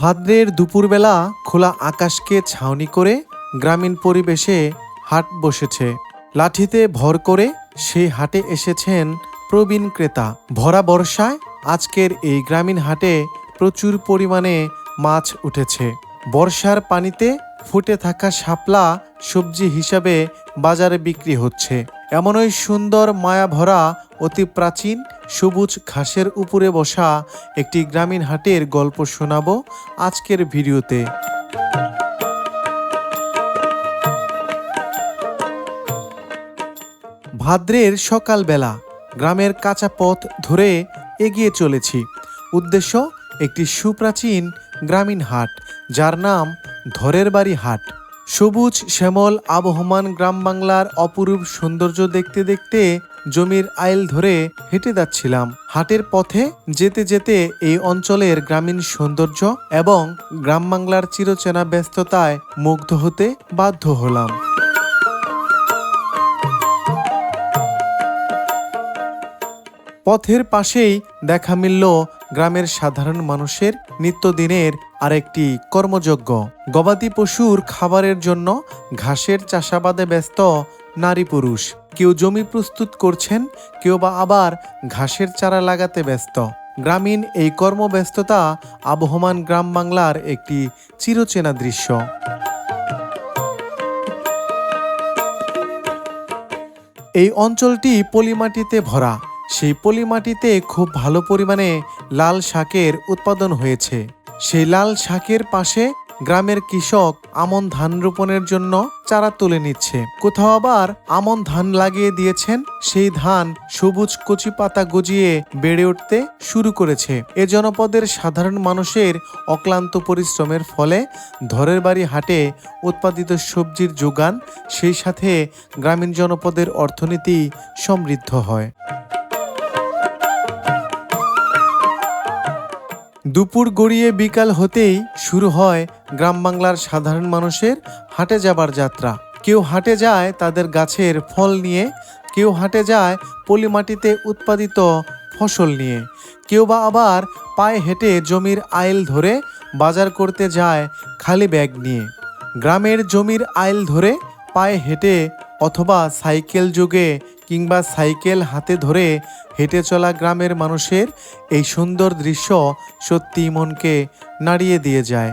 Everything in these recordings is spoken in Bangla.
ভাদ্রের দুপুরবেলা খোলা আকাশকে ছাউনি করে গ্রামীণ পরিবেশে হাট বসেছে। লাঠিতে ভর করে সেই হাটে এসেছেন প্রবীণ ক্রেতা। ভরা বর্ষায় আজকের এই গ্রামীণ হাটে প্রচুর পরিমাণে মাছ উঠেছে। বর্ষার পানিতে ফুটে থাকা শাপলা সবজি হিসাবে বাজারে বিক্রি হচ্ছে। এমনই সুন্দর মায়াভরা অতি প্রাচীন সবুজ ঘাসের উপরে বসা একটি গ্রামীণ হাটের গল্প শোনাবো আজকের ভিডিওতে। ভাদ্রের সকালবেলা গ্রামের কাঁচা পথ ধরে এগিয়ে চলেছি। উদ্দেশ্য একটি সুপ্রাচীন গ্রামীণ হাট, যার নাম ধরের বাড়ি হাট। সবুজ শ্যামল আবহমান গ্রাম বাংলার অপরূপ সৌন্দর্য দেখতে দেখতে জমির আইল ধরে হেঁটে যাচ্ছিলাম। হাটের পথে যেতে যেতে এই অঞ্চলের গ্রামীণ সৌন্দর্য এবং গ্রাম বাংলার চিরচেনা ব্যস্ততায় মুগ্ধ হতে বাধ্য হলাম। পথের পাশেই দেখা মিলল গ্রামের সাধারণ মানুষের নিত্যদিনের আরেকটি কর্মযজ্ঞ। গবাদি পশুর খাবারের জন্য ঘাসের চাষাবাদে ব্যস্ত নারী পুরুষ। কেউ জমি প্রস্তুত করছেন, কেউ বা আবার ঘাসের চারা লাগাতে ব্যস্ত। গ্রামীণ এই কর্মব্যস্ততা আবহমান গ্রাম বাংলার একটি চিরচেনা দৃশ্য। এই অঞ্চলটি পলিমাটিতে ভরা। সেই পলিমাটিতে খুব ভালো পরিমাণে লাল শাকের উৎপাদন হয়েছে। সেই লাল শাকের পাশে গ্রামের কৃষক আমন ধান রোপণের জন্য চারা তুলে নিচ্ছে। কোথাও আবার আমন ধান লাগিয়ে দিয়েছেন। সেই ধান সবুজ কচি পাতা গজিয়ে বেড়ে উঠতে শুরু করেছে। এ জনপদের সাধারণ মানুষের অক্লান্ত পরিশ্রমের ফলে ধরের বাড়ি হাটে উৎপাদিত সবজির যোগান, সেই সাথে গ্রামীণ জনপদের অর্থনীতি সমৃদ্ধ হয়। দুপুর গড়িয়ে বিকাল হতেই শুরু হয় গ্রাম বাংলার সাধারণ মানুষের হাটে যাবার যাত্রা। কেউ হাটে যায় তাদের গাছের ফল নিয়ে, কেউ হাটে যায় পলিমাটিতে উৎপাদিত ফসল নিয়ে, কেউ বা আবার পায়ে হেঁটে জমির আইল ধরে বাজার করতে যায় খালি ব্যাগ নিয়ে। গ্রামের জমির আইল ধরে পায়ে হেঁটে অথবা সাইকেল যোগে কিংবা সাইকেল হাতে ধরে হেঁটে চলা গ্রামের মানুষের এই সুন্দর দৃশ্য সত্যি মনকে নাড়িয়ে দিয়ে যায়।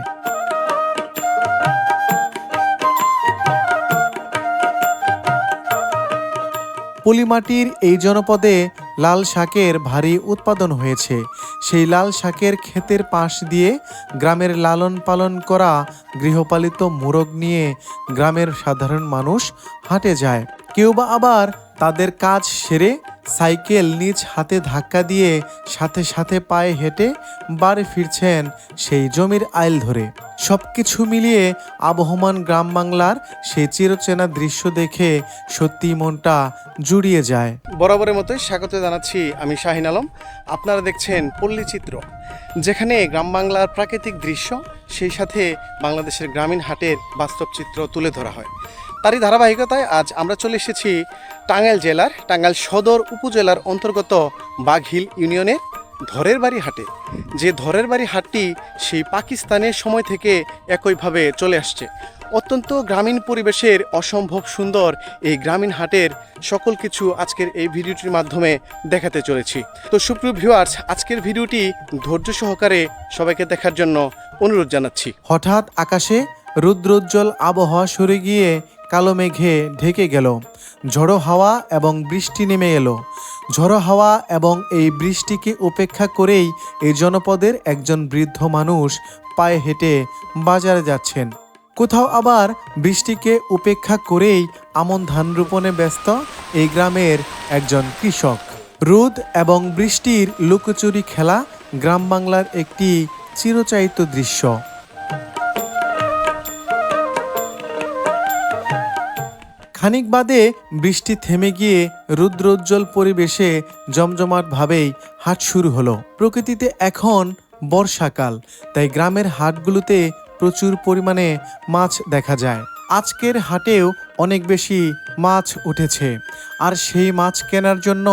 পলিমাটির এই জনপদে লাল শাকের ভারী উৎপাদন হয়েছে। সেই লাল শাকের ক্ষেতের পাশ দিয়ে গ্রামের লালন পালন করা গৃহপালিত মোরগ নিয়ে গ্রামের সাধারণ মানুষ হাটে যায়। কেউ বা আবার তাদের কাজ সেরে সাইকেল নিজ হাতে ধাক্কা দিয়ে সাথে সাথে পায়ে হেঁটে বাড়ি ফিরছেন সেই জমির আইল ধরে। সবকিছু মিলিয়ে আবহমান গ্রাম বাংলার সেই চিরচেনা দৃশ্য দেখে সত্যি মনটা জুড়িয়ে যায়। বরাবরের মতোই স্বাগত জানাচ্ছি আমি শাহিন আলম। আপনারা দেখছেন পল্লীচিত্র, যেখানে গ্রাম বাংলার প্রাকৃতিক দৃশ্য সেই সাথে বাংলাদেশের গ্রামীণ হাটের বাস্তব চিত্র তুলে ধরা হয়। তারই ধারাবাহিকতায় আজ আমরা চলে এসেছি টাঙ্গাইল জেলার টাঙ্গাইল সদর উপজেলার অন্তর্গত বাঘহিল ইউনিয়নের ধরের বাড়ি হাটে। যে ধরের বাড়ি হাটটি সেই পাকিস্তানের সময় থেকে একইভাবে চলে আসছে। অত্যন্ত গ্রামীণ পরিবেশের অসম্ভব সুন্দর এই গ্রামীণ হাটের সকল কিছু আজকের এই ভিডিওটির মাধ্যমে দেখাতে চলেছি। তো সুপ্রিয় ভিউয়ার্স, আজকের ভিডিওটি ধৈর্য সহকারে সবাইকে দেখার জন্য অনুরোধ জানাচ্ছি। হঠাৎ আকাশে রুদ্রোজ্জ্বল আবহাওয়া সরে গিয়ে কালো মেঘে ঢেকে গেল। ঝড়ো হাওয়া এবং বৃষ্টি নেমে এলো। ঝড়ো হাওয়া এবং এই বৃষ্টিকে উপেক্ষা করেই এই জনপদের একজন বৃদ্ধ মানুষ পায়ে হেঁটে বাজারে যাচ্ছেন। কোথাও আবার বৃষ্টিকে উপেক্ষা করেই আমন ধান রোপণে ব্যস্ত এই গ্রামের একজন কৃষক। রোদ এবং বৃষ্টির লুকোচুরি খেলা গ্রাম বাংলার একটি চিরচাহিত দৃশ্য। খানিক বাদে বৃষ্টি থেমে গিয়ে রুদ্রোজ্জ্বল পরিবেশে জমজমাটভাবেই হাট শুরু হলো। প্রকৃতিতে এখন বর্ষাকাল, তাই গ্রামের হাটগুলোতে প্রচুর পরিমাণে মাছ দেখা যায়। আজকের হাটেও অনেক বেশি মাছ উঠেছে, আর সেই মাছ কেনার জন্য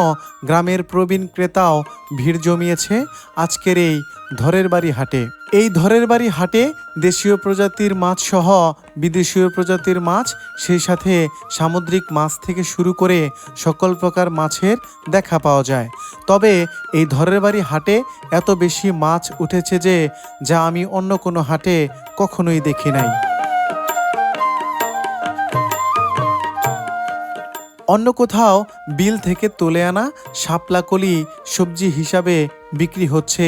গ্রামের প্রবীণ ক্রেতাও ভিড় জমিয়েছে আজকের এই ধরের বাড়ি হাটে। এই ধরের বাড়ি হাটে দেশীয় প্রজাতির মাছ সহ বিদেশীয় প্রজাতির মাছ, সেই সাথে সামুদ্রিক মাছ থেকে শুরু করে সকল প্রকার মাছের দেখা পাওয়া যায়। তবে এই ধরের বাড়ি হাটে এত বেশি মাছ উঠেছে যে যা আমি অন্য কোনো হাটে কখনোই দেখি নাই। অন্য কোথাও বিল থেকে তুলে আনা শাপলা কলি সবজি হিসাবে বিক্রি হচ্ছে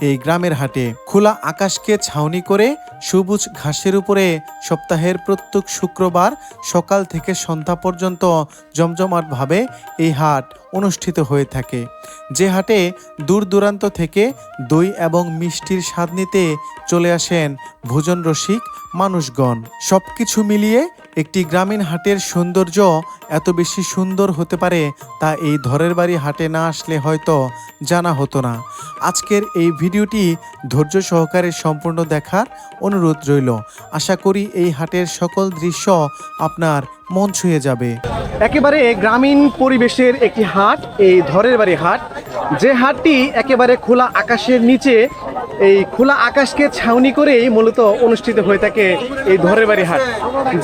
এই গ্রামের হাটে। খোলা আকাশকে ছাউনি করে সবুজ ঘাসের উপরে সপ্তাহের প্রত্যেক শুক্রবার সকাল থেকে সন্ধ্যা পর্যন্ত জমজমাটভাবে এই হাট অনুষ্ঠিত হয়ে থাকে, যে হাটে দূর দূরান্ত থেকে দই এবং মিষ্টির স্বাদ নিতে চলে আসেন ভোজন রসিক মানুষগণ। সবকিছু মিলিয়ে একটি গ্রামীণ হাটের সৌন্দর্য এত বেশি সুন্দর হতে পারে তা এই ধরের বাড়ি হাটে না আসলে হয়তো জানা হতো না। আজকের এই ভিডিওটি ধৈর্য সহকারে সম্পূর্ণ দেখার অনুরোধ রইল। আশা করি এই হাটের সকল দৃশ্য আপনার মন ছুঁয়ে যাবে। একেবারে গ্রামীণ পরিবেশের একটি হাট এই ধরের বাড়ি হাট, যে হাটটি একেবারে খোলা আকাশের নিচে, এই খোলা আকাশকে ছাউনি করেই মূলত অনুষ্ঠিত হয়ে থাকে এই ধরের বাড়ি হাট,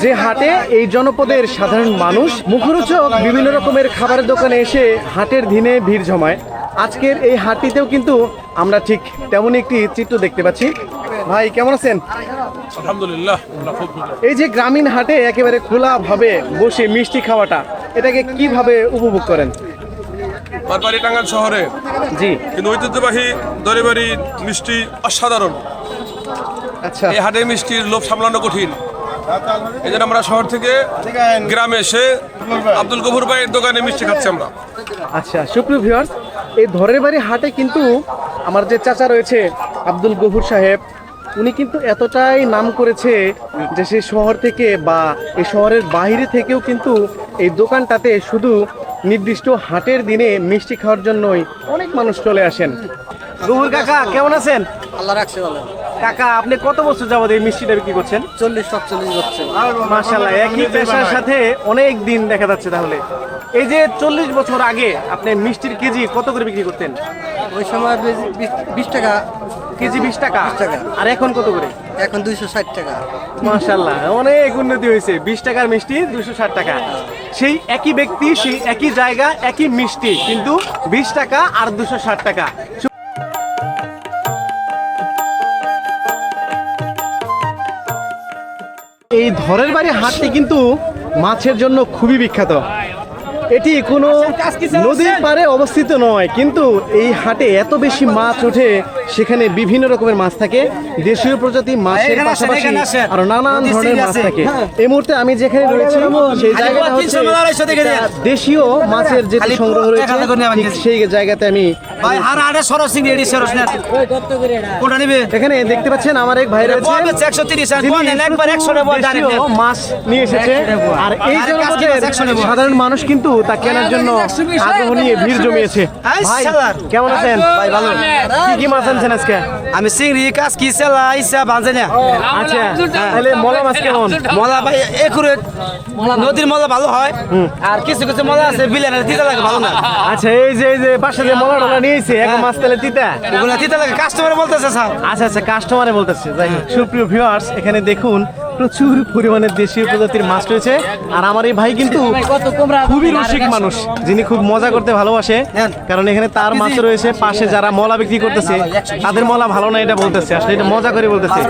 যে হাটে এই জনপদের সাধারণ মানুষ মুখরোচক বিভিন্ন রকমের খাবারের দোকানে এসে হাটের দিনে ভিড় জমায়। আজকের এই হাটটিতেও কিন্তু আমরা ঠিক তেমন একটি চিত্র দেখতে পাচ্ছি। ভাই কেমন আছেন? আলহামদুলিল্লাহ। এই যে গ্রামীণ হাটে একেবারে খোলাভাবে বসে মিষ্টি খাওয়াটা, এটাকে কিভাবে উপভোগ করেন? বারবাড়ি টাঙ্গাইল শহরে জি, কিন্তু ঐতিহ্যবাহী দরিবাড়ি মিষ্টি অসাধারণ। আচ্ছা, এই হাটে মিষ্টির লোভ সামলানো কঠিন। এই জন্য আমরা শহর থেকে গ্রামে এসে আব্দুল গফুর ভাইয়ের দোকানে মিষ্টি খাচ্ছি আমরা। আচ্ছা সুপ্রিয় ভিউয়ার্স, এই ধরের বাড়ি হাটে কিন্তু আমার যে চাচা রয়েছে আব্দুল গফুর সাহেব, উনি কিন্তু এতটাই নাম করেছে যে সে শহর থেকে বা এই শহরের বাইরে থেকেও কিন্তু এই দোকানটাতে শুধু নির্দিষ্ট হাটের দিনে মিষ্টি খাওয়ার জন্যই অনেক মানুষ চলে আসেন। গফুর কাকা কেমন আছেন? আল্লাহ রাখছে ভালো। কাকা আপনি কত বছর যাবত এই মিষ্টিটা বিক্রি করছেন? 40-47 বছর। মাশাআল্লাহ, একই পেশার সাথে অনেক দিন দেখা যাচ্ছে। তাহলে এই যে 40 বছর আগে আপনি মিষ্টির কেজি কত করে বিক্রি করতেন? ওই সময় 20 টাকা কেজি, 20 টাকা। 20 টাকা। আর এখন কত করে? এখন 260 টাকা। মাশাআল্লাহ, অনেক উন্নতি হয়েছে। 20 টাকার মিষ্টি 260 টাকা। সেই একই ব্যক্তি, সেই একই জায়গা, একই মিষ্টি, কিন্তু 20 টাকা আর 260 টাকা। এই ধরের বাড়ি হাটটি কিন্তু মাছের জন্য খুবই বিখ্যাত। এটি কোনো নদীর পাড়ে অবস্থিত নয়, কিন্তু এই হাটে এত বেশি মাছ ওঠে, সেখানে বিভিন্ন রকমের মাছ থাকে, দেশীয় প্রজাতির মাছের পাশাপাশি আরো নানান ধরনের মাছ থাকে। এই মুহূর্তে আমি যেখানে রয়েছি সেই জায়গাটা হচ্ছে দেশীয় মাছের যে সংগ্রহ রয়েছে, ঠিক সেই জায়গাতে আমি এখানে দেখতে পাচ্ছেন আমার এক ভাই রয়েছে, দেশীয় মাছ নিয়ে এসেছে। আর এই জনপদের সাধারণ মানুষ কিন্তু তা কেনার জন্য আগ্রহ নিয়ে ভিড় জমিয়েছে। ভাই কেমন আছেন? ভাই ভালো। কি কি মাছ আনছেন আজকে? আমি চিংড়ি, কাসকি, চেলা, ইসা, বাঞ্জানিয়া। আচ্ছা, তাহলে মলা মাছ কেমন? মলা ভাই একুরেট, নদীর মলা ভালো হয়, আর কিছু কিছু মলা আছে বিলেনের তিতা লাগে, ভালো না। আচ্ছা, এই যে পাশে যে মলা টলা নিয়েছে, এক মাছ তাহলে তিতা, ওগুলা তিতা লাগে, কাস্টমার বলতেছে স্যার। আচ্ছা আচ্ছা, কাস্টমারে বলতেছে। যাই হোক, সুপ্রিয় ভিউয়ার্স, এখানে দেখুন প্রচুর পরিমাণে দেশীয় প্রজাতির মাছ রয়েছে। আর আমার এই ভাই কিন্তু খুবই রসিক মানুষ, যিনি খুব মজা করতে ভালোবাসে, কারণ এখানে তার মাছ রয়েছে, পাশে যারা মলা বিক্রি করতেছে তাদের মলা ভালো না এটা বলতেছে, আসলে এটা মজা করে বলতেছে।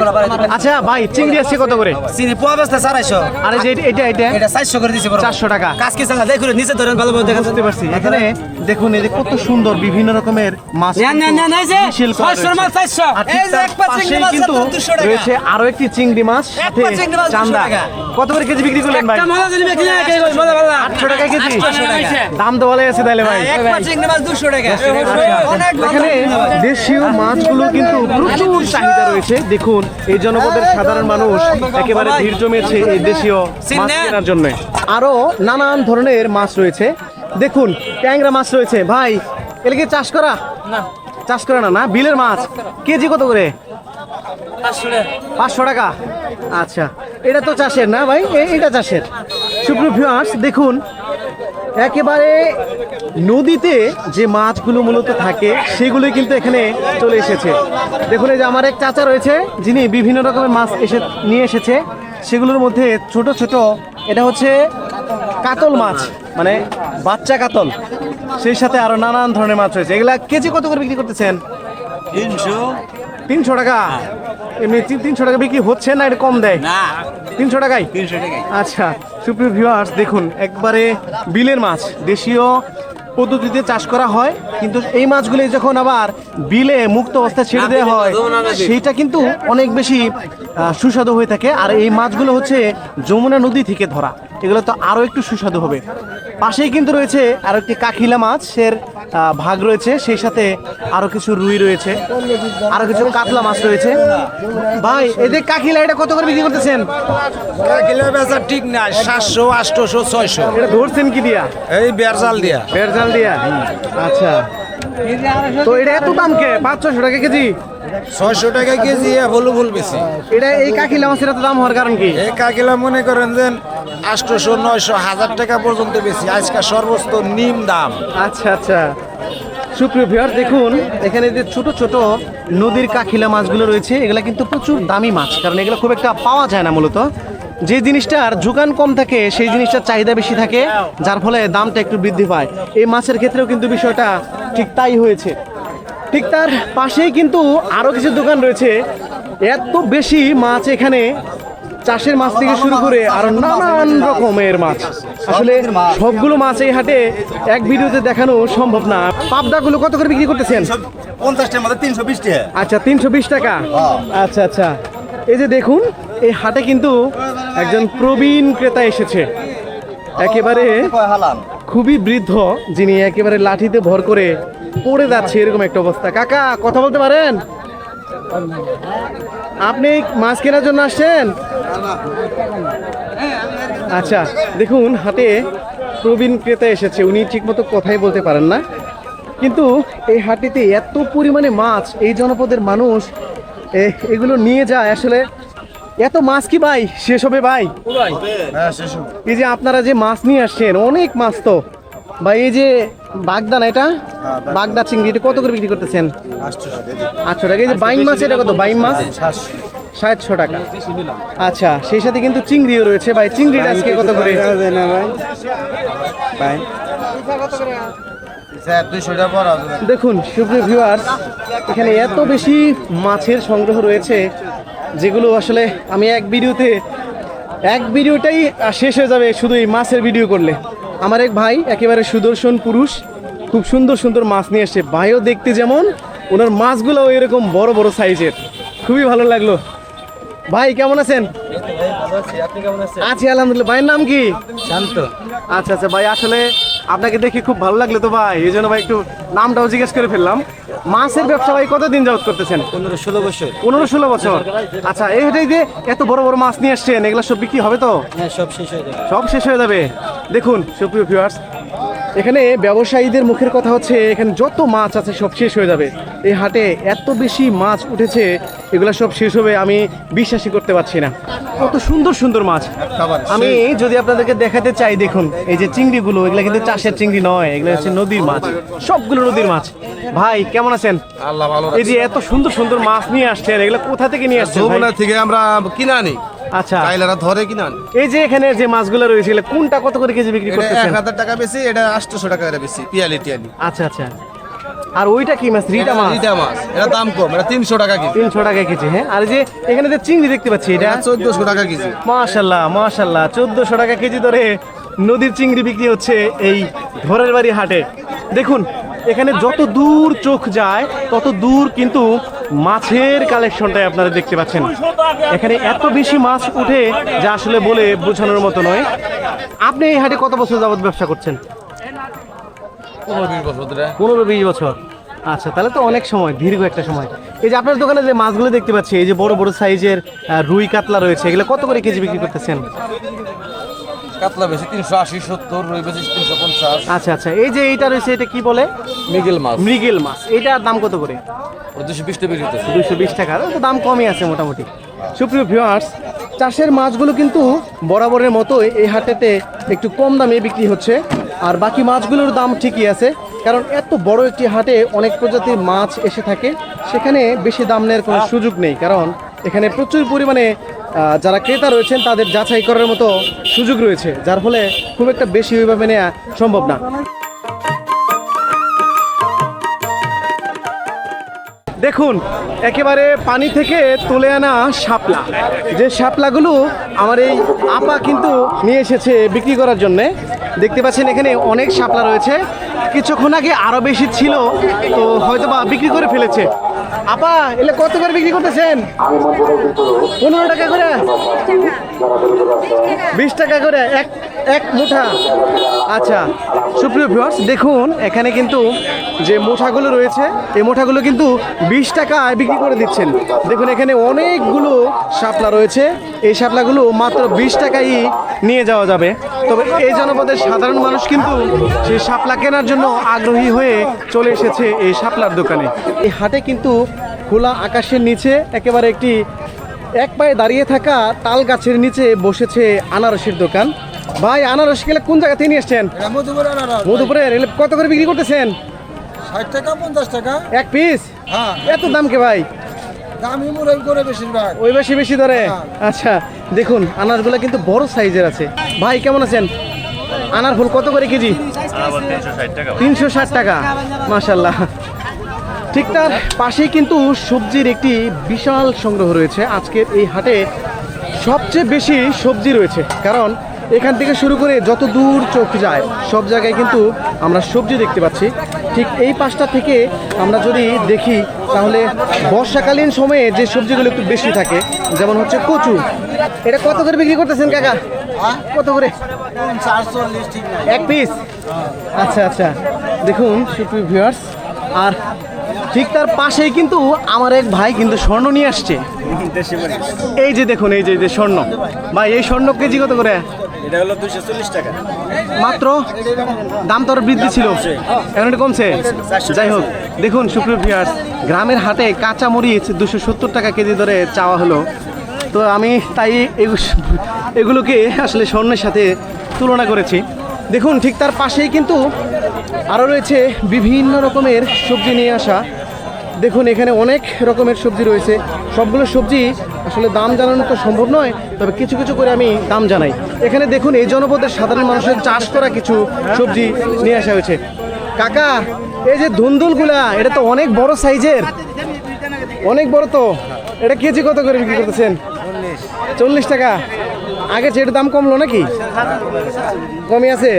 আচ্ছা ভাই, চিংড়ি আছে কত করে? চিংড়ি পোয়া বেচতে 450। আরে যে এটা এটা 400 করে দিছে, 400 টাকা। কাসকি, চেলা দেখুন নিচে ধরেন, ভালো করে দেখেন। বুঝতে পারছি। এখানে দেখুন এই যে কত সুন্দর বিভিন্ন রকমের মাছ মিশেল করা রয়েছে। আর ঠিক তার পাশেই কিন্তু রয়েছে আরো একটি চিংড়ি মাছ, সাথে চান্দা। কত করে কেজি বিক্রি করলেন ভাই? 800 টাকা কেজি। দাম তো ভালোই আছে তাহলে ভাই। এখানে দেশীয় মাছগুলো কিন্তু প্রচুর চাহিদা রয়েছে। দেখুন এই জনপদের সাধারণ মানুষ একেবারে ভিড় জমিয়েছে এই দেশীয় মাছ কেনার জন্য। আরো নানান ধরনের মাছ রয়েছে। দেখুন ট্যাংরা মাছ রয়েছে। ভাই এগুলো কি চাষ করা? না, চাষ করা না, না বিলের মাছ। কেজি কত করে? 500 টাকা। আচ্ছা, এটা তো চাষের না ভাই, এটা চাষের। সুপ্রিয় ভিউয়ার্স, দেখুন একেবারে নদীতে যে মাছগুলো মূলত থাকে সেগুলোই কিন্তু এখানে চলে এসেছে। দেখুন এই যে আমার এক চাচা রয়েছে যিনি বিভিন্ন রকমের মাছ নিয়ে এসেছে। সেগুলোর মধ্যে ছোট ছোট এটা হচ্ছে কাতল মাছ, মানে বাচ্চা কাতল, সেই সাথে আরো নানান ধরনের মাছ রয়েছে। এগুলা কেজি কত করে বিক্রি করতেছেন? 300 টাকা। এমনি 300 টাকা বিক্রি হচ্ছে না, এটা কম দেয়? 300 টাকায়। আচ্ছা সুপ্রিয় ভিউয়ার্স, দেখুন একবারে বিলের মাছ, দেশীয় পদ্ধতিতে চাষ করা হয়, কিন্তু এই মাছগুলি যখন আবার বিলে মুক্ত অবস্থায় ছেড়ে দেওয়া হয় সেইটা কিন্তু অনেক বেশি সুস্বাদু হয়ে থাকে। আর এই মাছগুলো হচ্ছে যমুনা নদী থেকে ধরা, এগুলো তো আরও একটু সুস্বাদু হবে। পাশেই কিন্তু রয়েছে আরও একটি কাকিলা মাছের ভাগ রয়েছে, সেই সাথে আরও কিছু রুই রয়েছে, আরও কিছু কাতলা মাছ রয়েছে। ভাই এদের কাকিলা এটা কত করে বিক্রি করতেছেন? কিলো বেচা ঠিক না, 700, 800, 600। এটা ধরছেন কি দিয়া? এই বেরজাল দিয়া। বেরজাল দিয়া। আচ্ছা, তো এটা এত দাম কে? 500-600 টাকা কেজি? 600 টাকা কেজি ফুল বেশি। এটা এই কাকিলা মাছের এত দাম হওয়ার কারণ কি? এই কাকিলা মনে করেন যে 800, 900, 1000 টাকা পর্যন্ত বেশি, আজকে সর্বোচ্চ নিম দাম। আচ্ছা আচ্ছা, সুপ্রিয় ভিউয়ার দেখুন এখানে যে ছোট ছোট নদীর কাকিলা মাছগুলো রয়েছে এগুলো কিন্তু প্রচুর দামি মাছ, কারণ এগুলো খুব একটা পাওয়া যায় না। মূলত যে জিনিসটার যোগান কম থাকে সেই জিনিসটার চাহিদা বেশি থাকে, যার ফলে দামটা একটু বৃদ্ধি পায়। এই মাছের ক্ষেত্রেও কিন্তু বিষয়টা ঠিক তাই হয়েছে। ঠিক তার পাশেই কিন্তু আরও কিছু দোকান রয়েছে। এত বেশি মাছ এখানে, চাষের মাছ থেকে শুরু করে আরো নানান রকমের মাছ। আসলে সবগুলো মাছ এই হাটে এক ভিডিওতে দেখানো সম্ভব না। পাবদাগুলো কত করে বিক্রি করতেছেন? 50 টাকার মধ্যে 320 টাকা। আচ্ছা, 320 টাকা। আচ্ছা আচ্ছা, এই যে দেখুন এই হাটে কিন্তু একজন প্রবীণ ক্রেতা এসেছে, একেবারে খুবই বৃদ্ধ, যিনি একেবারে লাঠিতে ভর করে পড়ে যাচ্ছে এরকম একটা অবস্থা। কাকা কথা বলতে পারেন? আপনি মাছ কেনার জন্য আসছেন? আচ্ছা, দেখুন হাটে প্রবীণ ক্রেতা এসেছে, উনি ঠিকমতো কথাই বলতে পারেন না, কিন্তু এই হাটেতে এত পরিমাণে মাছ এই জনপদের মানুষ এগুলো নিয়ে যায়। আসলে এত মাছ কি ভাই শেষ হবে ভাই? এই যে আপনারা যে মাছ নিয়ে আসছেন, অনেক মাছ তো ভাই। এই যে বাগদা না, এটা বাগদা চিংড়ি, এটা কত করে বিক্রি করতেছেন? 800 টাকা। এই যে বাইম মাছ, এটা কত? বাইম মাছ 700 টাকা। আচ্ছা, সেই সাথে কিন্তু চিংড়িও রয়েছে ভাই। চিংড়িটা আজকে কত করে? দেখুন সুপ্রিয় ভিউয়ার্স, এখানে এত বেশি মাছের সংগ্রহ রয়েছে যেগুলো আসলে আমি এক ভিডিওটাই শেষ হয়ে যাবে শুধু এই মাছের ভিডিও করলে। আমার এক ভাই একেবারে সুদর্শন পুরুষ, খুব সুন্দর সুন্দর মাছ নিয়ে আসছে। ভাইও দেখতে যেমন, ওনার মাছগুলো এরকম বড় বড় সাইজের, খুবই ভালো লাগলো। ভাই কেমন আছেন? আছি আলহামদুলিল্লাহ। ভাইয়ের নাম কি? শান্ত। আচ্ছা আচ্ছা ভাই, আসলে আপনাকে দেখে খুব ভালো লাগলো তো ভাই, এই জন্য ভাই একটু নামটাও জিজ্ঞেস করে ফেললাম। মাছের ব্যবসা ভাই কতদিন যাবত করতেছেন? 15-16 বছর। 15-16 বছর। আচ্ছা, এই হাটেই যে এত বড় বড় মাছ নিয়ে আসছেন, এগুলো সব বিক্রি হবে তো? হ্যাঁ, সব শেষ হয়ে যাবে। সব শেষ হয়ে যাবে। দেখুন সুপ্রিয় ভিউয়ার্স, এখানে ব্যবসায়ীদের মুখের কথা হচ্ছে এখানে যত মাছ আছে সব শেষ হয়ে যাবে। এই হাটে এত বেশি মাছ উঠেছে, এগুলো সব শেষ হবে আমি বিশ্বাসই করতে পারছি না। কত সুন্দর সুন্দর মাছ। আমি যদি আপনাদেরকে দেখাতে চাই, দেখুন এই যে চিংড়িগুলো, এগুলো কিন্তু চাষের চিংড়ি নয়, এগুলো হচ্ছে নদীর মাছ, সবগুলো নদীর মাছ। ভাই কেমন আছেন? আল্লাহ ভালো এই যে এত সুন্দর সুন্দর মাছ নিয়ে আসছেন, এগুলো কোথা থেকে নিয়ে আসছেন? যমুনা থেকে আমরা কিনে আনি, আচ্ছা, কাইলারা ধরে কিনে আনি। এই যে এখানে যে মাছগুলো রয়েছে, এগুলো কোনটা কত করে কেজি বিক্রি এটা করতেছেন? 1000 টাকা বেশি, এটা 800 টাকা করে বেশি, পিয়ালি টিয়ালি। আচ্ছা আচ্ছা, আর ওইটা কি মাছ? রিটা মাছ। রিটা মাছ, এটা দাম কম, এটা 300 টাকা কেজি। 300 টাকা কেজি। হ্যাঁ, আর যে এখানে যে চিংড়ি দেখতে পাচ্ছি, এটা এটা 1400 টাকা কেজি। মাশাআল্লাহ মাশাআল্লাহ, 1400 টাকা কেজি ধরে নদীর চিংড়ি বিক্রি হচ্ছে এই ঘরের বাড়ি হাটে। দেখুন এখানে যত দূর চোখ যায় তত দূর কিন্তু মাছের কালেকশনটাই আপনারা দেখতে পাচ্ছেন। এখানে এত বেশি মাছ উঠে যা আসলে বলে বোঝানোর মতো নয়। আপনি এই হাটে কত বছর যাবত ব্যবসা করছেন? 15-20 বছর ধরে। 15-20 বছর। আচ্ছা, তাহলে তো অনেক সময়, দীর্ঘ একটা সময়। এই যে আপনার দোকানে যে মাছগুলো দেখতে পাচ্ছি, এই যে বড় বড় সাইজের রুই কাতলা রয়েছে, এগুলো কত করে কেজি বিক্রি করতেছেন? কাতলা বেশি 380 70, রুই বেশি 350। আচ্ছা আচ্ছা, এই যে এইটা রয়েছে এটা কি বলে? মিগেল মাছ মৃগেল মাছ। এটার দাম কত করে? 220 টাকা বিক্রি হচ্ছে। 220 টাকা, তো দাম কমই আছে মোটামুটি। সুপ্রিয় ভিউয়ার্স, চাষের মাছগুলো কিন্তু বরাবরের মতোই এই হাটেতে একটু কম দামে বিক্রি হচ্ছে, আর বাকি মাছগুলোর দাম ঠিকই আছে, কারণ এত বড় একটি হাটে অনেক প্রজাতির মাছ এসে থাকে, সেখানে বেশি দাম নেওয়ার কোনো সুযোগ নেই, কারণ এখানে প্রচুর পরিমাণে যারা ক্রেতা রয়েছেন তাদের যাচাই করার মতো সুযোগ রয়েছে, যার ফলে খুব একটা বেশি ওইভাবে নেওয়া সম্ভব না। দেখুন, একেবারে পানি থেকে তুলে আনা শাপলা, যে শাপলাগুলো আমার এই আপা কিন্তু নিয়ে এসেছে বিক্রি করার জন্যে। দেখতে পাচ্ছেন এখানে অনেক শাপলা রয়েছে, কিছুক্ষণ আগে আরও বেশি ছিল, তো হয়তো বা বিক্রি করে ফেলেছে। আপা, এলে কত করে বিক্রি করতেছেন? 15 টাকা করে, 20 টাকা করে এক এক মুঠা। আচ্ছা সুপ্রিয় ভিউয়ার্স, দেখুন এখানে কিন্তু যে মুঠাগুলো রয়েছে এই মুঠাগুলো কিন্তু 20 টাকায় বিক্রি করে দিচ্ছেন। দেখুন এখানে অনেকগুলো শাপলা রয়েছে, এই শাপলাগুলো মাত্র 20 টাকায় নিয়ে যাওয়া যাবে। তবে এই জনপদের সাধারণ মানুষ কিন্তু সেই শাপলা কেনার জন্য আগ্রহী হয়ে চলে এসেছে এই শাপলার দোকানে। এই হাটে কিন্তু খোলা আকাশের নিচে একেবারে একটি এক পায়ে দাঁড়িয়ে থাকা তাল গাছের নিচে বসেছে আনারসের দোকান। ভাই, আনারস গেলে কোন জায়গা থেকে নিয়ে এসছেন? মধুপুরের। কত করে বিক্রি করতেছেন? 60 টাকা 50 টাকা এক পিস? হ্যাঁ। এত দাম কে ভাই? দামি মুরাই করে বেশিরভাগ। ওই বেশি বেশি ধরে? আচ্ছা, দেখুন আনারসগুলো কিন্তু বড় সাইজের আছে। ভাই কেমন আছেন? আনার ফুল কত করে কেজি? 360 টাকা। মাশাল্লাহ। ঠিক তার পাশেই কিন্তু সবজির একটি বিশাল সংগ্রহ রয়েছে। আজকের এই হাটে সবচেয়ে বেশি সবজি রয়েছে, কারণ এখান থেকে শুরু করে যত দূর চোখ যায় সব জায়গায় কিন্তু আমরা সবজি দেখতে পাচ্ছি। ঠিক এই পাশটা থেকে আমরা যদি দেখি তাহলে বর্ষাকালীন সময়ে যে সবজিগুলো একটু বেশি থাকে, যেমন হচ্ছে কচু। এটা কত করে বিক্রি করতেছেন কাকা? কত করে? 440 ঠিক না। এক পিস? আচ্ছা আচ্ছা, দেখুন সুপ্রিয় ভিউয়ার্স, আর ঠিক তার পাশেই কিন্তু আমার এক ভাই কিন্তু স্বর্ণ নিয়ে আসছে। এই যে দেখুন, এই যে স্বর্ণ। ভাই, এই স্বর্ণ কেজি কত করে? এটা হলো 240 টাকা মাত্র। দাম তো আরো বৃদ্ধি ছিল, এখন এটা কমছে। যাই হোক, দেখুন সুপ্রিয় ভিউয়ার্স, গ্রামের হাটে কাঁচা মরিচ 270 টাকা কেজি ধরে চাওয়া হলো, তো আমি তাই এগুলোকে আসলে স্বর্ণের সাথে তুলনা করেছি। দেখুন ঠিক তার পাশেই কিন্তু আরও রয়েছে বিভিন্ন রকমের সবজি নিয়ে আসা। দেখুন এখানে অনেক রকমের সবজি রয়েছে, সবগুলো সবজি আসলে দাম জানানো তো সম্ভব নয়, তবে কিছু কিছু করে আমি দাম জানাই। এখানে দেখুন এই জনপদের সাধারণ মানুষের চাষ করা কিছু সবজি নিয়ে আসা হয়েছে। কাকা, এই যে ধুন্দুলগুলা, এটা তো অনেক বড় সাইজের, অনেক বড় তো। এটা কেজি কত করে বিক্রি করতেছেন? 40 টাকা। আগে যেটা দাম কমলো নাকি? কমই আছে।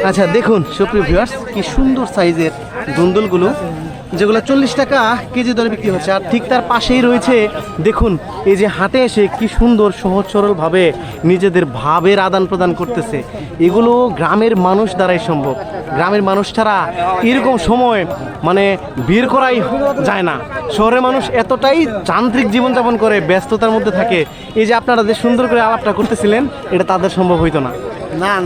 আচ্ছা দেখুন সুপ্রিয় ভিউয়ার্স, কি সুন্দর সাইজের ধুন্দুলগুলো, যেগুলো 40 টাকা কেজি দরে বিক্রি হচ্ছে। আর ঠিক তার পাশেই রয়েছে দেখুন এই যে হাটে এসে কি সুন্দর সহজ সরলভাবে নিজেদের ভাবের আদান প্রদান করতেছে। এগুলো গ্রামের মানুষ দ্বারাই সম্ভব। গ্রামের মানুষ ছাড়া এরকম সময় মানে বের করাই যায় না। শহরের মানুষ এতটাই যান্ত্রিক জীবনযাপন করে, ব্যস্ততার মধ্যে থাকে। এই যে আপনারা যে সুন্দর করে আলাপটা করতেছিলেন, এটা তাদের সম্ভব হইতো না,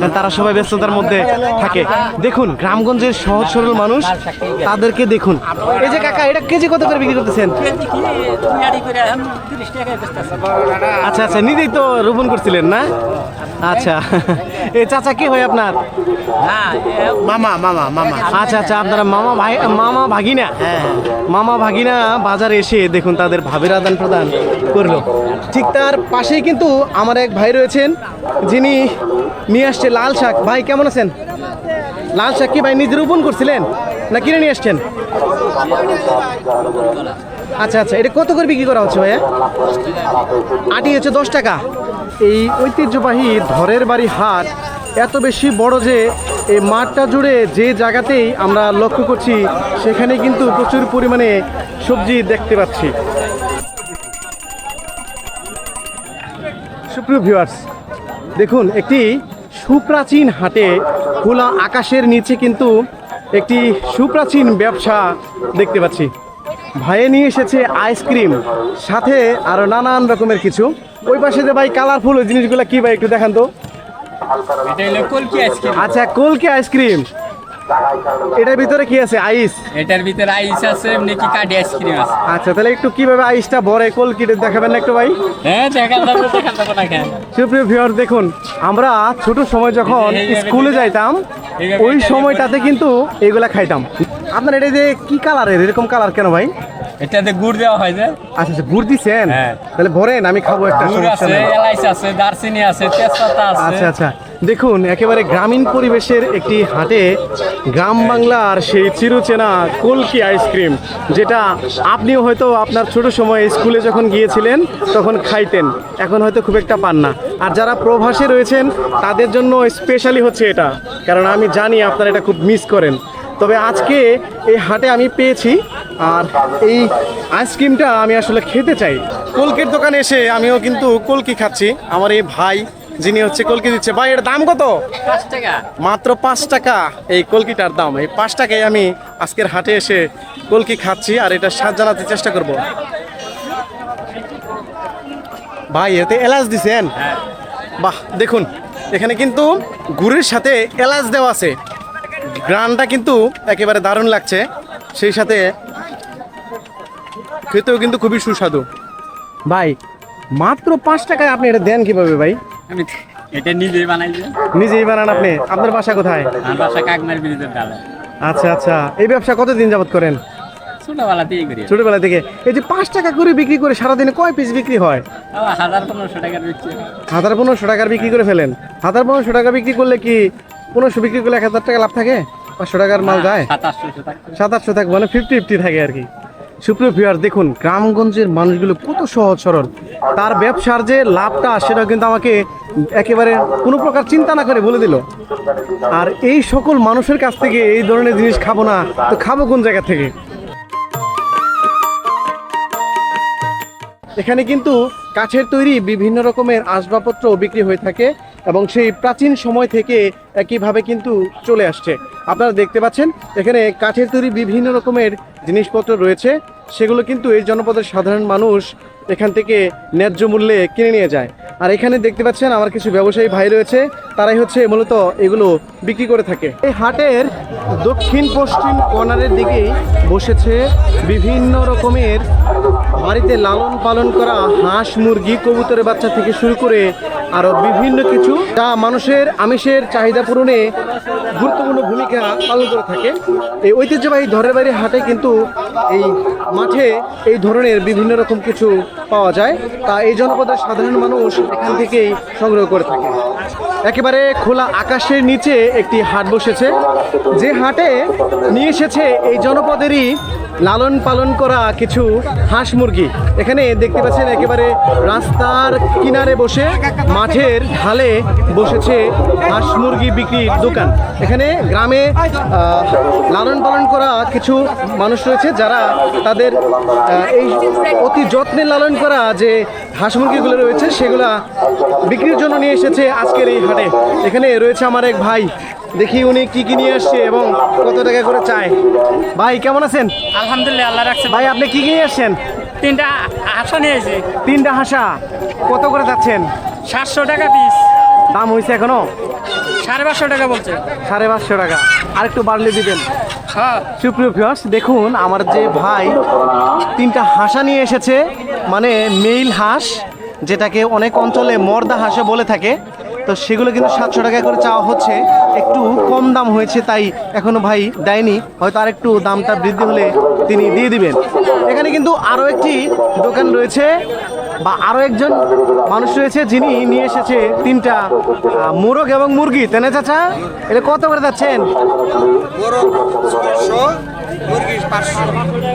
কারণ তারা সবাই ব্যস্ততার মধ্যে থাকে। দেখুন গ্রামগঞ্জের সহজ সরল মানুষ, তাদেরকে দেখুন। এই যে কাকা, এটা কেজি কত করে বিক্রি করতেছেন? আচ্ছা আচ্ছা, নিজেই তো রোপণ করছিলেন না? আচ্ছা, এই চাচা কি হয় আপনার? মামা মামা মামা। আচ্ছা আচ্ছা, আপনারা মামা ভাই, মামা ভাগিনা? মামা ভাগিনা বাজারে এসে দেখুন তাদের ভাবের আদান প্রদান করলো। ঠিক তার পাশেই কিন্তু আমার এক ভাই রয়েছেন, যিনি নিয়ে আসছে লাল শাক। ভাই কেমন আছেন? লাল শাক কি ভাই নিজে রোপণ করছিলেন না কিনে নিয়ে আসছেন? আচ্ছা আচ্ছা, এটা কত করে বিক্রি করা হচ্ছে ভাইয়া? আটি হচ্ছে 10 টাকা। এই ঐতিহ্যবাহী ধরের বাড়ি হাট এত বেশি বড় যে এই মাঠটা জুড়ে যে জায়গাতেই আমরা লক্ষ্য করছি সেখানে কিন্তু প্রচুর পরিমাণে সবজি দেখতে পাচ্ছি। সুপ্রিয় ভিউয়ার্স, দেখুন একটি সুপ্রাচীন হাটে খোলা আকাশের নিচে কিন্তু একটি সুপ্রাচীন ব্যবসা দেখতে পাচ্ছি। ভাইয়ে নিয়ে এসেছে আইসক্রিম, সাথে আরও নানান রকমের কিছু। ওই পাশে যে ভাই কালারফুল ওই জিনিসগুলো কি ভাই একটু দেখান তো। এটা হলো কলকি আইসক্রিম। আচ্ছা, কলকি আইসক্রিম। এটার ভিতরে কি আছে? আইস? এটার ভিতরে আইস আছে, এমনি কি কাঠি আইসক্রিম আছে। আচ্ছা, তাহলে একটু কিভাবে আইসটা ভরে কলকিটা দেখাবেন না একটু ভাই? হ্যাঁ, দেখান যাবো না কেন? সুপ্রিয় ভিউয়ার, দেখুন আমরা ছোট সময় যখন স্কুলে যাইতাম ওই সময়টাতে কিন্তু এগুলা খাইতাম। আপনার এটা যে কি কালারের, এরকম কালার কেন ভাই? এটাতে গুড় দেওয়া হয় যে। আচ্ছা আচ্ছা, গুড় দিছেন? হ্যাঁ। তাহলে ভরেন, আমি খাবো একটা, গুড় সমস্যা আছে, নেই। এলাইচ আছে, দারচিনি আছে, তেজপাতা আছে। আচ্ছা আচ্ছা, দেখুন একেবারে গ্রামীণ পরিবেশের একটি হাটে গ্রাম বাংলার সেই চিরচেনা কলকি আইসক্রিম, যেটা আপনিও হয়তো আপনার ছোট সময়ে স্কুলে যখন গিয়েছিলেন তখন খাইতেন, এখন হয়তো খুব একটা পান না। আর যারা প্রবাসে রয়েছেন তাদের জন্য স্পেশালি হচ্ছে এটা, কারণ আমি জানি আপনারা এটা খুব মিস করেন। তবে আজকে এই হাটে আমি পেয়েছি, আর এই আইসক্রিমটা আমি আসলে খেতে চাই। কলকির দোকানে এসে আমিও কিন্তু কলকি খাচ্ছি। আমার এই ভাই যিনি হচ্ছে কলকি দিচ্ছে, ভাই এর দাম কত? 5 টাকা। মাত্র 5 টাকা এই কলকিটার দাম। এই 5 টাকায় আমি আজকের হাটে এসে কলকি খাচ্ছি, আর এটা স্বাদ জানাতে চেষ্টা করব। ভাই এতে এলাচ দিছেন? বাহ, দেখুন এখানে কিন্তু গুড়ের সাথে এলাচ দেওয়া আছে। গ্রানটা কিন্তু একেবারে দারুণ লাগছে, সেই সাথে খেতেও কিন্তু খুবই সুস্বাদু। ভাই মাত্র 5 টাকায় আপনি এটা দেন কিভাবে ভাই? আমি এটা নিজেই বানাই যে। নিজেই বানান আপনি? আপনার বাসা কোথায়? আমার বাসা কাকমার ব্রিজের ডালে। আচ্ছা আচ্ছা, এই ব্যবসা কতদিন যাবত করেন? ছোটবেলাতেই করি। ছোটবেলা থেকে। এই যে 5 টাকা করে বিক্রি করে সারাদিনে কয় পিস বিক্রি হয়? 1000-1500 টাকার বিক্রি। 1000-1500 টাকার বিক্রি করে ফেলেন? 1000-1500 টাকা বিক্রি করলে কি 1500 বিক্রি করলে 1000 টাকা লাভ থাকে? 500 টাকার মাল যায়? 700-800 টাকা। 700 টাকা, মানে 50-50 থাকে আর কি। সুপ্রিয় ভিউয়ার, দেখুন গ্রামগঞ্জের মানুষগুলো কত সহজ সরল। তার ব্যবসার যে লাভটা সেটা কিন্তু আমাকে একেবারে কোনো প্রকার চিন্তা না করে বলে দিল। আর এই সকল মানুষের কাছ থেকে এই ধরনের জিনিস খাবো না তো খাবো কোন জায়গা থেকে? এখানে কিন্তু কাঠের তৈরি বিভিন্ন রকমের আসবাবপত্র বিক্রি হয়ে থাকে, এবং সেই প্রাচীন সময় থেকে একইভাবে কিন্তু চলে আসছে। আপনারা দেখতে পাচ্ছেন এখানে কাঠের তৈরি বিভিন্ন রকমের জিনিসপত্র রয়েছে, সেগুলো কিন্তু এই জনপদের সাধারণ মানুষ এখান থেকে ন্যায্য মূল্যে কিনে নিয়ে যায়। আর এখানে দেখতে পাচ্ছেন আমার কিছু ব্যবসায়ী ভাই রয়েছে, তারাই হচ্ছে মূলত এগুলো বিক্রি করে থাকে। এই হাটের দক্ষিণ পশ্চিম কর্নারের দিকেই বসেছে বিভিন্ন রকমের বাড়িতে লালন পালন করা হাঁস, মুরগি, কবুতরের বাচ্চা থেকে শুরু করে আরও বিভিন্ন কিছু, যা মানুষের আমিষের চাহিদা পূরণে গুরুত্বপূর্ণ ভূমিকা পালন করে থাকে। এই ঐতিহ্যবাহী ঘরের বাড়ির হাটে কিন্তু এই মাঠে এই ধরনের বিভিন্ন রকম কিছু পাওয়া যায়, তা এই জনপদের সাধারণ মানুষ এখান থেকেই সংগ্রহ করে থাকে। একেবারে খোলা আকাশের নিচে একটি হাট বসেছে, যে হাটে নিয়ে এসেছে এই জনপদেরই লালন পালন করা কিছু হাঁস মুরগি। এখানে দেখতে পাচ্ছেন একেবারে রাস্তার কিনারে বসে মাঠের ঢালে বসেছে হাঁস মুরগি বিক্রির দোকান। এখানে গ্রামে লালন পালন করা কিছু মানুষ রয়েছে, যারা তাদের এই অতি যত্নে লালন করা যে হাঁস মুরগিগুলো রয়েছে সেগুলা বিক্রির জন্য নিয়ে এসেছে আজকের এই হাটে। এখানে রয়েছে আমার এক ভাই, দেখি উনি কি কি নিয়ে আসছে এবং কত টাকা করে চায়। ভাই কেমন আছেন? আলহামদুলিল্লাহ, আল্লাহ রাখছে। ভাই আপনি কি কি নিয়ে আসছেন? 3টা হাঁস নিয়েছি। 3টা হাঁসা কত করে যাচ্ছেন? 700 টাকা পিস। দাম হয়েছে এখনো? 550 টাকা বলছে। 550 টাকা, আর একটু বাড়লে দিবেন। হ্যাঁ। সুপ্রিয় ভিউয়ার্স, দেখুন আমার যে ভাই 3টা হাঁসা নিয়ে এসেছে, মানে মেইল হাঁস, যেটাকে অনেক অঞ্চলে মর্দা হাঁসও বলে থাকে, তো সেগুলো কিন্তু 700 টাকা করে চাওয়া হচ্ছে। একটু কম দাম হয়েছে তাই এখনো ভাই দেয়নি, হয়তো আর একটু দামটা বৃদ্ধি হলে তিনি দিয়ে দিবেন। এখানে কিন্তু আরও একটি দোকান রয়েছে, বা আরও একজন মানুষ রয়েছে যিনি নিয়ে এসেছে 3টা মোরগ এবং মুরগি। তাই না চাচা? এটা কত করে যাচ্ছেন?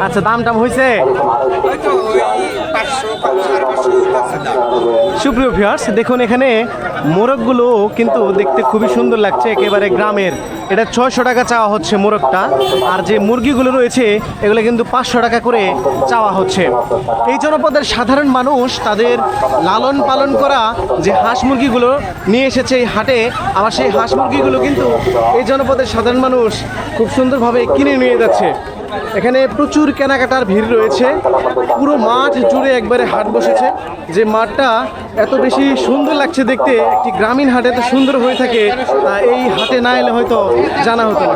আচ্ছা, দাম টাম হয়েছে? সুপ্রিয় ভিউয়ার্স, দেখুন এখানে মোরগগুলো কিন্তু দেখতে খুবই সুন্দর লাগছে, একেবারে গ্রামের। এটা 600 টাকা চাওয়া হচ্ছে মোরগটা, আর যে মুরগিগুলো রয়েছে এগুলো কিন্তু 500 টাকা করে চাওয়া হচ্ছে। এই জনপদের সাধারণ মানুষ তাদের লালন পালন করা যে হাঁস মুরগিগুলো নিয়ে এসেছে এই হাটে, আবার সেই হাঁস মুরগিগুলো কিন্তু এই জনপদের সাধারণ মানুষ খুব সুন্দরভাবে কিনে নিয়ে যাচ্ছে। এখানে প্রচুর কেনাকাটার ভিড় রয়েছে, পুরো মাঠ জুড়ে একবারে হাট বসেছে। যে মাঠটা এত বেশি সুন্দর লাগছে দেখতে, একটি গ্রামীণ হাট এত সুন্দর হয়ে থাকে এই হাটে না এলে হয়তো জানা হতো না।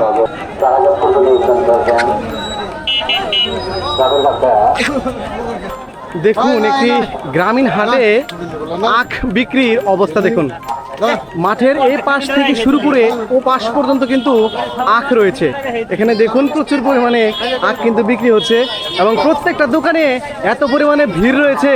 দেখুন একটি গ্রামীণ হাটে আখ বিক্রির অবস্থা দেখুন। মাঠের এই পাশ থেকে শুরু করে ও পাশ পর্যন্ত কিন্তু আখ রয়েছে। এখানে দেখুন প্রচুর পরিমাণে আখ কিন্তু বিক্রি হচ্ছে এবং প্রত্যেকটা দোকানে এত পরিমাণে ভিড় রয়েছে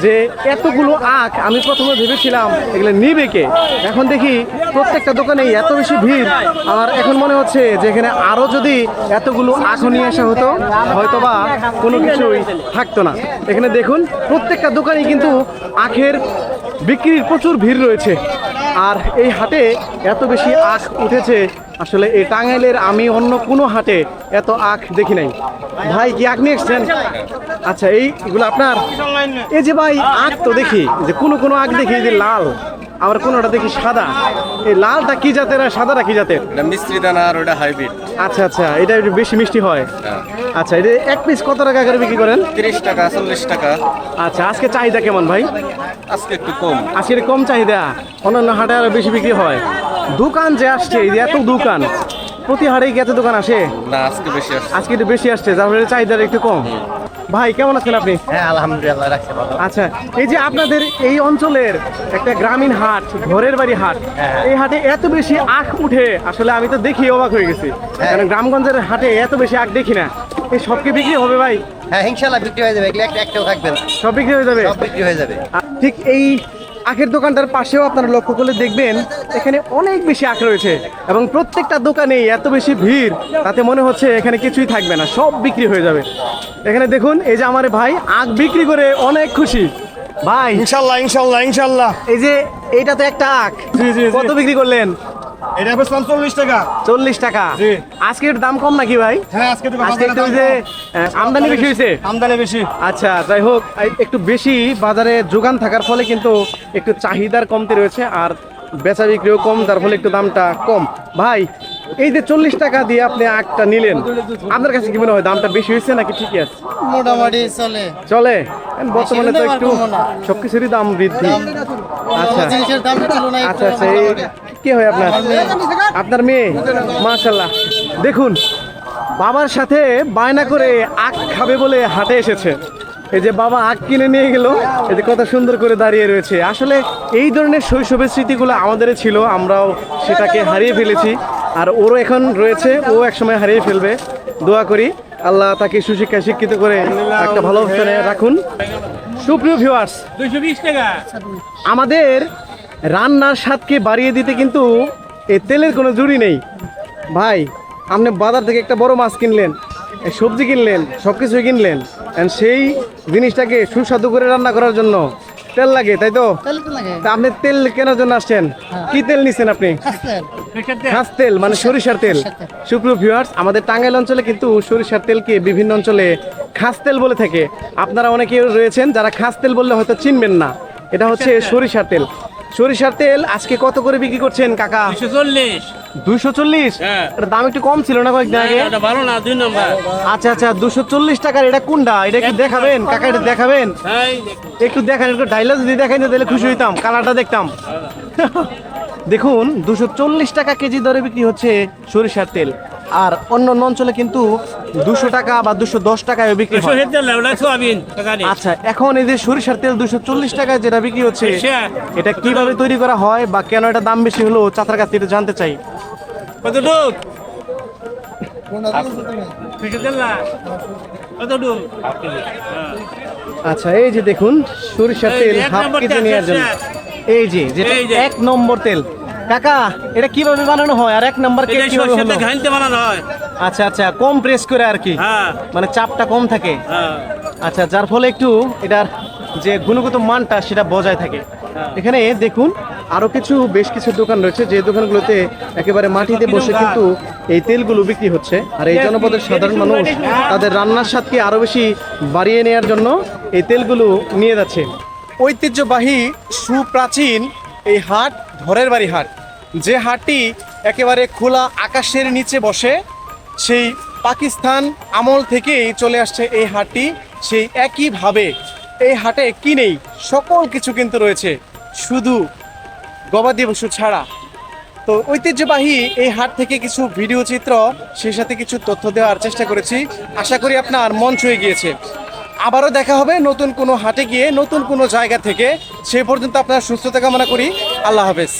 যে এতগুলো আখ আমি প্রথমে ভেবেছিলাম এগুলো নিবে কে, এখন দেখি প্রত্যেকটা দোকানে এত বেশি ভিড়। আমার এখন মনে হচ্ছে যে এখানে আরও যদি এতগুলো আখ নিয়ে আসা হতো হয়তোবা কোনো কিছুই থাকতো না। এখানে দেখুন প্রত্যেকটা দোকানে কিন্তু আখের বিক্রির প্রচুর ভিড় রয়েছে। আর এই হাটে এত বেশি আখ উঠেছে, আসলে এই টাঙ্গাইলের আমি অন্য কোনো হাটে এত আখ দেখি নাই। ভাই কি আখ নিয়ে এসছেন? আচ্ছা এইগুলো আপনার? এই যে ভাই আখ তো দেখি যে কোনো আখ দেখি যে লাল, আবার কোনোটা দেখি সাদা। এই লালটা কি জাতের আর সাদাটা কি জাতের? এটা মিস্ত্রি দানা আর ওটা হাইব্রিড। আচ্ছা আচ্ছা, এটা একটু বেশি মিষ্টি হয়। আচ্ছা, এটা এক পিস কত টাকা করে বিক্রি করেন? 30 টাকা 40 টাকা। আচ্ছা, আজকে চাহিদা কেমন ভাই? আজকে একটু কম। আজকে একটু কম চাহিদা, অন্যান্য হাটে আরো বেশি বিক্রি হয়। দোকান যে আসছে, এই যে এত দোকান, প্রতি হাটে কি এত দোকান আসে? না, আজকে বেশি আসছে। আজকে একটু বেশি আসছে, যার ফলে চাহিদাটা একটু কম। ভাই কেমন আছেন আপনি? হ্যাঁ আলহামদুলিল্লাহ, রাখছে ভালো। আচ্ছা, এই যে আপনাদের এই অঞ্চলের একটা গ্রামীণ হাট, ঘরের বাড়ি হাট, এই হাটে এত বেশি আখ উঠে, আসলে আমি তো দেখি অবাক হয়ে গেছি। কারণ গ্রামগঞ্জের হাটে এত বেশি আখ দেখি না। এই সব কি বিক্রি হবে ভাই? হ্যাঁ ইনশাআল্লাহ বিক্রি হয়ে যাবে, এগুলো একটাও থাকবে না, সব বিক্রি হয়ে যাবে? সব বিক্রি হয়ে যাবে। ঠিক এই আখের দোকানটার পাশেও আপনারা লক্ষ্য করলে দেখবেন এখানে অনেক বেশি আখ রয়েছে এবং প্রত্যেকটা দোকানে এত বেশি ভিড়, তাতে মনে হচ্ছে এখানে কিছুই থাকবে না, সব বিক্রি হয়ে যাবে। এখানে দেখুন এই যে আমার ভাই আখ বিক্রি করে অনেক খুশি। ভাই ইনশাল্লাহ ইনশাল্লাহ ইনশাল্লাহ। এই যে এইটা তো একটা আখ, কত বিক্রি করলেন? এটা বেচলাম 40 টাকা। 40 টাকা। জি। আজকে একটু দাম কম নাকি ভাই? হ্যাঁ আজকে তো আজকে একটু ওই যে আমদানি বেশি হয়েছে। আমদানি বেশি। আচ্ছা, যাই হোক, একটু বেশি বাজারে যোগান থাকার ফলে কিন্তু একটু চাহিদার কমতি রয়েছে আর বেচা বিক্রিও কম, যার ফলে একটু দামটা কম। ভাই এই যে 40 টাকা দিয়ে আপনি আখটা নিলেন, আপনার কাছে কি মনে হয় দামটা বেশি হয়েছে নাকি ঠিকই আছে? মোটামুটি চলে। চলে, বর্তমানে তো একটু সবকিছুরই দাম বৃদ্ধি। আচ্ছা জিনিসের দামের তুলনায় আচ্ছা আচ্ছা, এই কি হয় আপনার? আপনার মেয়ে? মাশাআল্লাহ। দেখুন বাবার সাথে বায়না করে আখ খাবে বলে হাটে এসেছে। এই যে বাবা আখ কিনে নিয়ে গেল, এই যে কত সুন্দর করে দাঁড়িয়ে রয়েছে। আসলে এই ধরনের শৈশবের স্মৃতিগুলো আমাদের ছিল, আমরাও সেটাকে হারিয়ে ফেলেছি আর ওরও এখন রয়েছে, ও একসময় হারিয়ে ফেলবে। দোয়া করি আল্লাহ তাকে সুশিক্ষায় শিক্ষিত করে একটা ভালো অবস্থানে রাখুন। সুপ্রিয় ভিউয়ার্স, 220 টাকা। আমাদের রান্নার স্বাদকে বাড়িয়ে দিতে কিন্তু এই তেলের কোনো জুড়ি নেই। ভাই আপনি বাজার থেকে একটা বড় মাছ কিনলেন, এই সবজি কিনলেন, সব কিছুই কিনলেন, and সেই জিনিসটাকে সুস্বাদু করে রান্না করার জন্য তেল লাগে, তাই তো? তা আপনি তেল কেনার জন্য আসছেন, কি তেল নিছেন আপনি? খাস তেল, মানে সরিষার তেল। সুপ্রিয় ভিউয়ার্স, আমাদের টাঙ্গাইল অঞ্চলে কিন্তু সরিষার তেলকে বিভিন্ন অঞ্চলে খাস তেল বলে থাকে। আপনারা অনেকে রয়েছেন যারা খাস তেল বললে হয়তো চিনবেন না, এটা হচ্ছে সরিষার তেল। সরিষার তেল আজকে কত করে বিক্রি করছেন কাকা? 240। 240? হ্যাঁ। এটার দাম একটু কম ছিল না কয়েকদিন আগে? এটা ভালো না, 2 নম্বর। আচ্ছা আচ্ছা, 240 টাকার এটা কোনটা? এটা কি দেখাবেন কাকা? এটা দেখাবেন, হ্যাঁ একটু দেখান, একটু ডাইলা যদি দেখাই না তাহলে খুশি হইতাম, কালারটা দেখতাম। দেখুন 240 টাকা কেজি দরে বিক্রি হচ্ছে সরিষার তেল, আর অন্য অঞ্চলে কিন্তু 200 টাকা বা 210 টাকায় বিক্রি হয়। আচ্ছা, এখন এই যে সরিষার তেল 240 টাকায় যেটা বিক্রি হচ্ছে, এটা কিভাবে তৈরি করা হয় বা কেন এটা দাম বেশি হলো চাচার কাছ থেকে জানতে চাই। কতটুক? কতটুক? আচ্ছা, এই যে দেখুন সরিষার তেল এক হাফ নম্বর কেজি তেল, নেওয়ার জন্য, এই যে যেটা এই যে। 1 নম্বর তেল। কাকা এটা কিভাবে বানানো হয় আর 1 নম্বর কেক কিভাবে হলো? ঘানতে বানানো হয়। আচ্ছা আচ্ছা, কম প্রেস করে আর কি, হ্যাঁ মানে চাপটা কম থাকে। হ্যাঁ। আচ্ছা, যার ফলে একটু এটার যে গুণগত মানটা সেটা বজায় থাকে। এখানে দেখুন আরো বেশ কিছু দোকান রয়েছে, যে দোকানগুলোতে একেবারে মাটিতে বসে কিন্তু এই তেলগুলো বিক্রি হচ্ছে, আর এই জনপদের সাধারণ মানুষ তাদের রান্নার স্বাদকে আরো বেশি বাড়িয়ে নেওয়ার জন্য এই তেলগুলো নিয়ে যাচ্ছে। ঐতিহ্যবাহী সুপ্রাচীন এই হাট ঘরের বাড়ি হাট, যে হাটটি একেবারে খোলা আকাশের নিচে বসে, সেই পাকিস্তান আমল থেকেই চলে আসছে এই হাটটি। সেই একইভাবে এই হাটে কি নেই, সকল কিছু কিন্তু রয়েছে, শুধু গবাদি পশু ছাড়া। তো ঐতিহ্যবাহী এই হাট থেকে কিছু ভিডিও চিত্র, সেই সাথে কিছু তথ্য দেওয়ার চেষ্টা করেছি। আশা করি আপনার মন ছুঁয়ে গিয়েছে। আবারও দেখা হবে নতুন কোনো হাটে গিয়ে, নতুন কোনো জায়গা থেকে। সেই পর্যন্ত আপনার সুস্থতা কামনা করি। আল্লাহ হাফেজ।